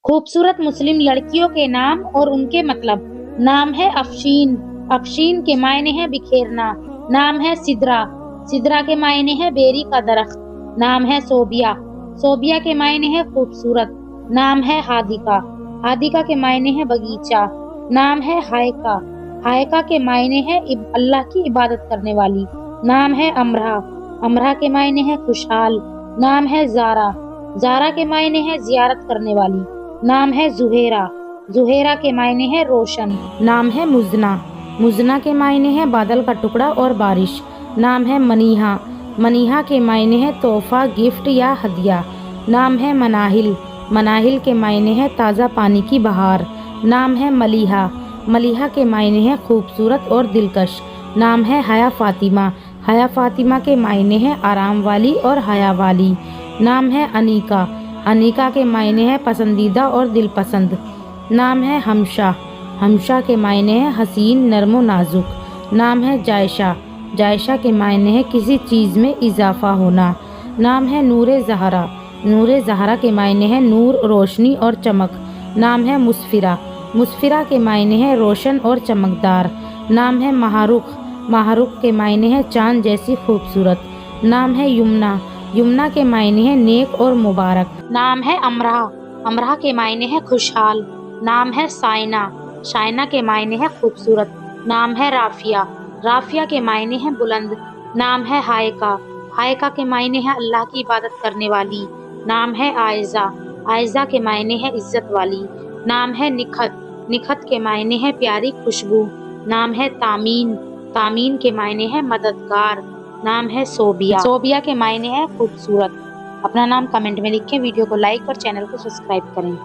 खूबसूरत मुस्लिम लड़कियों के नाम और उनके मतलब। नाम है अफशीन, अफशीन के मायने है बिखेरना। नाम है सिदरा, सिदरा के मायने है बेरी का दरख्त। नाम है सोबिया, सोबिया के मायने है खूबसूरत। नाम है हादिका, हादिका के मायने है बगीचा। नाम है हायका, हायका के मायने है अल्लाह की इबादत करने वाली। नाम है अमरा, अमरा के मायने है खुशहाल। नाम है जारा, जारा के मायने है जियारत करने वाली। नाम है जुहेरा, जुहेरा के मायने है रोशन। नाम है मुजना, मुजना के मायने है बादल का टुकड़ा और बारिश। नाम है मनीहा, मनीहा के मायने है तोहफा, गिफ्ट या हदिया। नाम है मनाहिल, मनाहिल के मायने है ताज़ा पानी की बहार। नाम है मलीहा, मलीहा के मायने है खूबसूरत और दिलकश। नाम है हया फातिमा, हया फातिमा के मायने है आराम वाली और हया वाली। नाम है अनीका, अनीका के मायने है पसंदीदा और दिलपसंद। नाम है हमशा, हमशा के मायने है हसीन, नर्म नाजुक। नाम है जायशा, जायशा के मायने है किसी चीज़ में इजाफा होना। नाम है नूरे ज़हरा, नूरे ज़हरा के मायने है नूर, रोशनी और चमक। नाम है मुस्फिरा, मुस्फिरा के मायने है रोशन और चमकदार। नाम है महारुख, महारुख के मायने है चांद जैसी खूबसूरत। नाम है यमुना, यमुना के मायने है नेक और मुबारक। नाम है अमरा, अमरा के मायने है खुशहाल। नाम है साइना, साइना के मायने है खूबसूरत। नाम है राफिया, राफिया के मायने है बुलंद। नाम है हायका, हायका के मायने है अल्लाह की इबादत करने वाली। नाम है आयजा, आयजा के मायने है इज्जत वाली। नाम है निखत, निखत के मायने है प्यारी खुशबू। नाम है तामीन, तामीन के मायने है मददगार। नाम है सोबिया, सोबिया के मायने है खूबसूरत। अपना नाम कमेंट में लिखें, वीडियो को लाइक और चैनल को सब्सक्राइब करें।